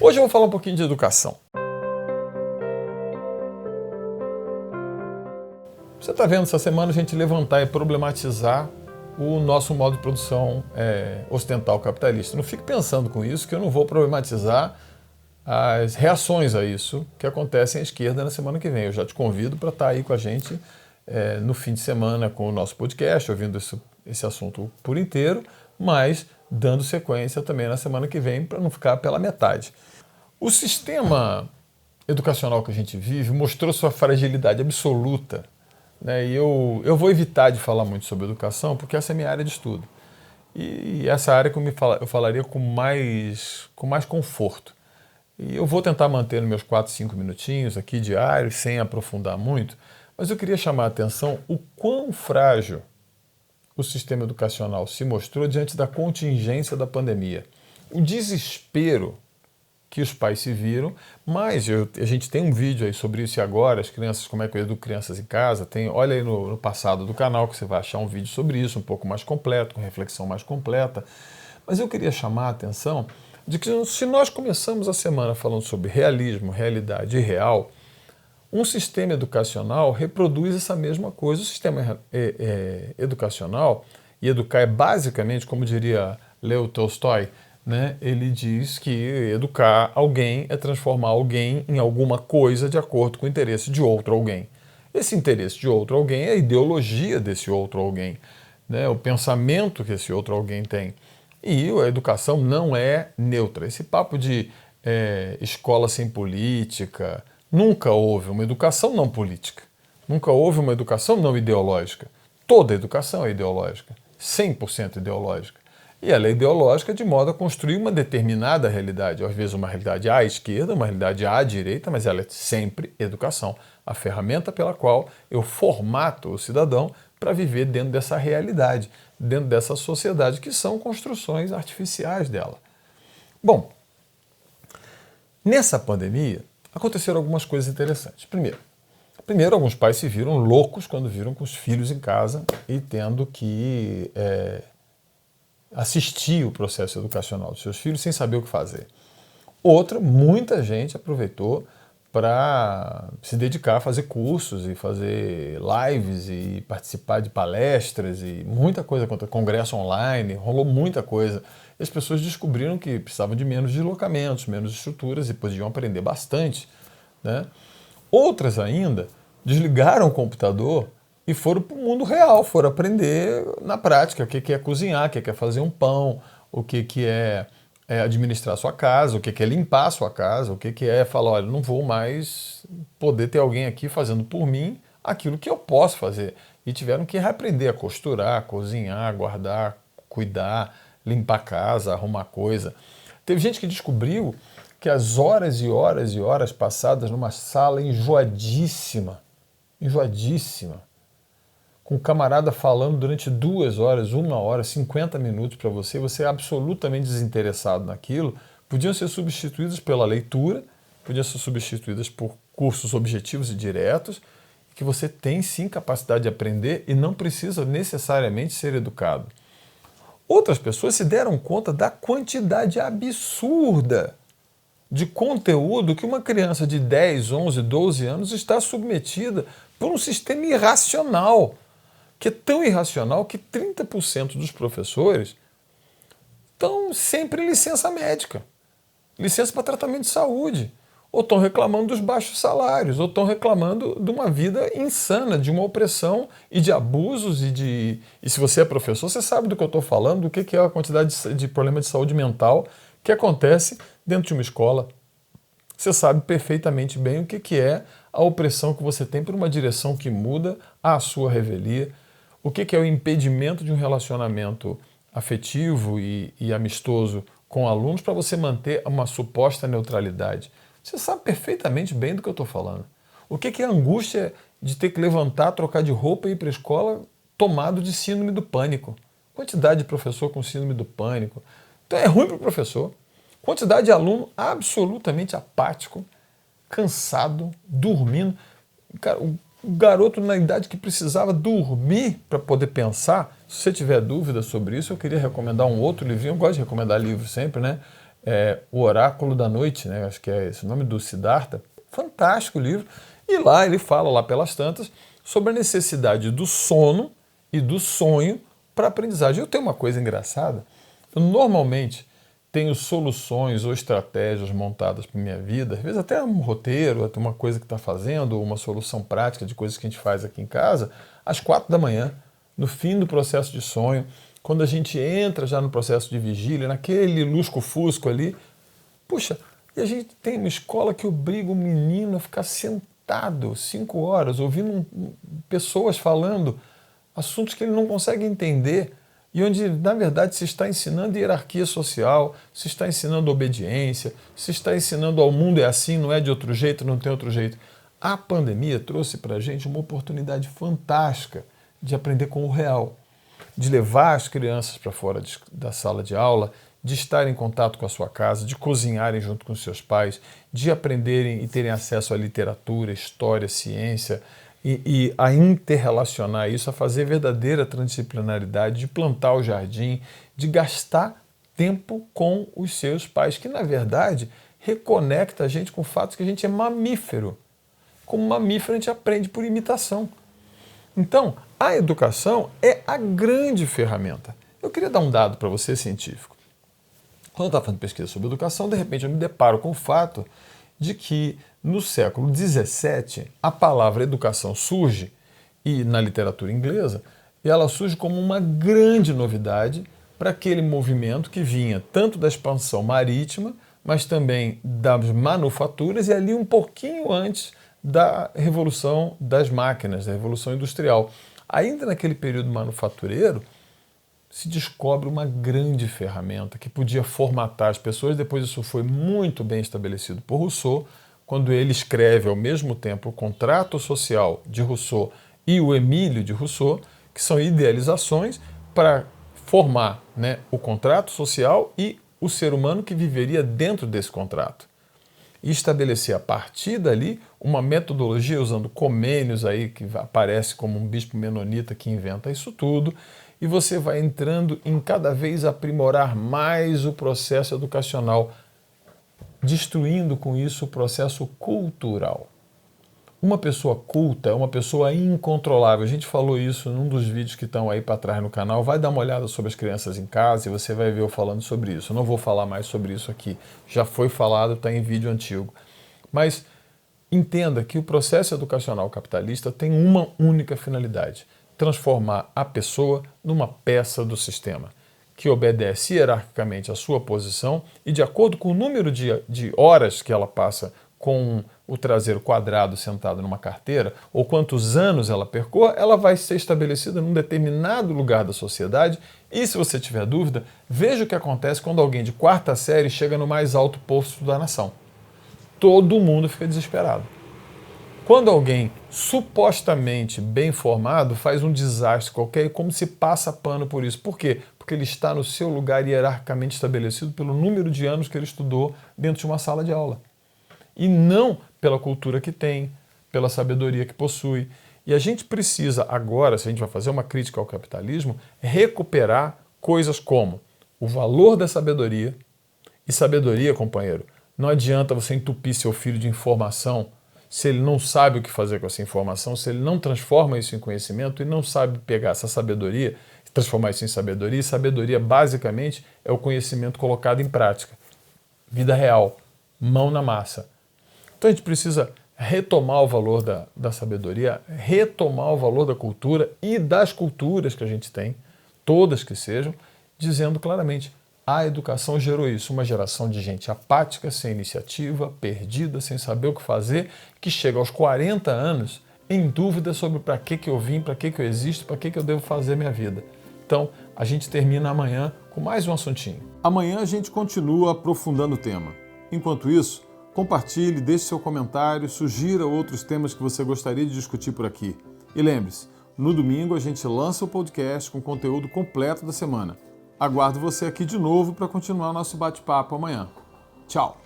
Hoje eu vou falar um pouquinho de educação. Você está vendo essa semana a gente levantar e problematizar o nosso modo de produção ocidental capitalista. Não fique pensando com isso que eu não vou problematizar as reações a isso que acontecem à esquerda na semana que vem. Eu já te convido para estar aí com a gente no fim de semana com o nosso podcast, ouvindo esse assunto por inteiro, mas dando sequência também na semana que vem para não ficar pela metade. O sistema educacional que a gente vive mostrou sua fragilidade absoluta, né? E eu vou evitar de falar muito sobre educação porque essa é a minha área de estudo. E essa área que eu falaria com mais conforto. E eu vou tentar manter nos meus 4, 5 minutinhos aqui diários, sem aprofundar muito, mas eu queria chamar a atenção o quão frágil o sistema educacional se mostrou diante da contingência da pandemia. O desespero que os pais se viram, mas a gente tem um vídeo aí sobre isso e agora, as crianças, como é que eu educo crianças em casa, olha aí no passado do canal que você vai achar um vídeo sobre isso, um pouco mais completo, com reflexão mais completa. Mas eu queria chamar a atenção de que se nós começamos a semana falando sobre realismo, realidade e real, um sistema educacional reproduz essa mesma coisa. O sistema educacional, e educar é basicamente, como diria Leo Tolstói, né? Ele diz que educar alguém é transformar alguém em alguma coisa de acordo com o interesse de outro alguém. Esse interesse de outro alguém é a ideologia desse outro alguém, né? O pensamento que esse outro alguém tem. E a educação não é neutra. Esse papo de escola sem política, nunca houve uma educação não política. Nunca houve uma educação não ideológica. Toda educação é ideológica, 100% ideológica. E ela é ideológica de modo a construir uma determinada realidade. Às vezes uma realidade à esquerda, uma realidade à direita, mas ela é sempre educação. A ferramenta pela qual eu formato o cidadão para viver dentro dessa realidade, dentro dessa sociedade, que são construções artificiais dela. Bom, nessa pandemia aconteceram algumas coisas interessantes. Primeiro, alguns pais se viram loucos quando viram com os filhos em casa e tendo que assistir o processo educacional dos seus filhos sem saber o que fazer. Outra, muita gente aproveitou para se dedicar a fazer cursos e fazer lives e participar de palestras e muita coisa, congresso online, rolou muita coisa. E as pessoas descobriram que precisavam de menos deslocamentos, menos estruturas e podiam aprender bastante, né? Outras ainda desligaram o computador e foram para o mundo real, foram aprender na prática o que é cozinhar, o que é fazer um pão, o que é administrar a sua casa, o que é limpar a sua casa, o que é falar, olha, não vou mais poder ter alguém aqui fazendo por mim aquilo que eu posso fazer. E tiveram que reaprender a costurar, cozinhar, guardar, cuidar, limpar a casa, arrumar coisa. Teve gente que descobriu que as horas e horas e horas passadas numa sala enjoadíssima, com um camarada falando durante 2 horas, 1 hora, 50 minutos para você, você é absolutamente desinteressado naquilo, podiam ser substituídas pela leitura, podiam ser substituídas por cursos objetivos e diretos, que você tem sim capacidade de aprender e não precisa necessariamente ser educado. Outras pessoas se deram conta da quantidade absurda de conteúdo que uma criança de 10, 11, 12 anos está submetida por um sistema irracional, que é tão irracional que 30% dos professores estão sempre em licença médica, licença para tratamento de saúde, ou estão reclamando dos baixos salários, ou estão reclamando de uma vida insana, de uma opressão e de abusos e se você é professor, você sabe do que eu estou falando, do que é a quantidade de problema de saúde mental que acontece dentro de uma escola. Você sabe perfeitamente bem o que é a opressão que você tem por uma direção que muda à sua revelia, o que é o impedimento de um relacionamento afetivo e amistoso com alunos para você manter uma suposta neutralidade. Você sabe perfeitamente bem do que eu estou falando. O que é a angústia de ter que levantar, trocar de roupa e ir para a escola tomado de síndrome do pânico. Quantidade de professor com síndrome do pânico. Então é ruim para o professor. Quantidade de aluno absolutamente apático, cansado, dormindo. Cara, o garoto na idade que precisava dormir para poder pensar. Se você tiver dúvida sobre isso, eu queria recomendar um outro livrinho. Eu gosto de recomendar livros sempre, né? O Oráculo da Noite, né? Acho que é esse o nome do Siddhartha. Fantástico livro. E lá ele fala, lá pelas tantas, sobre a necessidade do sono e do sonho para a aprendizagem. Eu tenho uma coisa engraçada. Eu normalmente tenho soluções ou estratégias montadas para minha vida, às vezes até um roteiro, até uma coisa que está fazendo, uma solução prática de coisas que a gente faz aqui em casa, às 4 da manhã, no fim do processo de sonho, quando a gente entra já no processo de vigília, naquele lusco-fusco ali. Puxa, e a gente tem uma escola que obriga o menino a ficar sentado 5 horas, ouvindo pessoas falando assuntos que ele não consegue entender, e onde, na verdade, se está ensinando hierarquia social, se está ensinando obediência, se está ensinando ao mundo é assim, não é de outro jeito, não tem outro jeito. A pandemia trouxe para a gente uma oportunidade fantástica de aprender com o real, de levar as crianças para fora da sala de aula, de estar em contato com a sua casa, de cozinharem junto com os seus pais, de aprenderem e terem acesso à literatura, história, ciência, e a interrelacionar isso, a fazer verdadeira transdisciplinaridade, de plantar o jardim, de gastar tempo com os seus pais, que na verdade reconecta a gente com o fato que a gente é mamífero. Como mamífero a gente aprende por imitação. Então, a educação é a grande ferramenta. Eu queria dar um dado para você científico. Quando eu estava fazendo pesquisa sobre educação, de repente eu me deparo com o fato de que no século XVII a palavra educação surge, e na literatura inglesa, e ela surge como uma grande novidade para aquele movimento que vinha tanto da expansão marítima, mas também das manufaturas, e ali um pouquinho antes da revolução das máquinas, da revolução industrial. Ainda naquele período manufatureiro, se descobre uma grande ferramenta que podia formatar as pessoas. Depois isso foi muito bem estabelecido por Rousseau, quando ele escreve ao mesmo tempo o Contrato Social de Rousseau e o Emílio de Rousseau, que são idealizações para formar, né, o contrato social e o ser humano que viveria dentro desse contrato. E estabelecer a partir dali uma metodologia usando Comênios aí, que aparece como um bispo menonita que inventa isso tudo, e você vai entrando em cada vez aprimorar mais o processo educacional, destruindo com isso o processo cultural. Uma pessoa culta é uma pessoa incontrolável. A gente falou isso num dos vídeos que estão aí para trás no canal. Vai dar uma olhada sobre as crianças em casa e você vai ver eu falando sobre isso. Eu não vou falar mais sobre isso aqui. Já foi falado, está em vídeo antigo. Mas entenda que o processo educacional capitalista tem uma única finalidade: transformar a pessoa numa peça do sistema, que obedece hierarquicamente à sua posição e, de acordo com o número de horas que ela passa com o traseiro quadrado sentado numa carteira, ou quantos anos ela percorra, ela vai ser estabelecida num determinado lugar da sociedade. E se você tiver dúvida, veja o que acontece quando alguém de 4ª série chega no mais alto posto da nação. Todo mundo fica desesperado. Quando alguém supostamente bem formado faz um desastre qualquer, e como se passa pano por isso. Por quê? Porque ele está no seu lugar hierarquicamente estabelecido pelo número de anos que ele estudou dentro de uma sala de aula. E não pela cultura que tem, pela sabedoria que possui. E a gente precisa agora, se a gente vai fazer uma crítica ao capitalismo, recuperar coisas como o valor da sabedoria. E sabedoria, companheiro, não adianta você entupir seu filho de informação se ele não sabe o que fazer com essa informação, se ele não transforma isso em conhecimento e não sabe pegar essa sabedoria e transformar isso em sabedoria. E sabedoria, basicamente, é o conhecimento colocado em prática. Vida real, mão na massa. Então a gente precisa retomar o valor da sabedoria, retomar o valor da cultura e das culturas que a gente tem, todas que sejam, dizendo claramente: a educação gerou isso, uma geração de gente apática, sem iniciativa, perdida, sem saber o que fazer, que chega aos 40 anos em dúvida sobre para que eu vim, para que eu existo, para que eu devo fazer minha vida. Então, a gente termina amanhã com mais um assuntinho. Amanhã a gente continua aprofundando o tema. Enquanto isso, compartilhe, deixe seu comentário, sugira outros temas que você gostaria de discutir por aqui. E lembre-se, no domingo a gente lança o podcast com conteúdo completo da semana. Aguardo você aqui de novo para continuar nosso bate-papo amanhã. Tchau!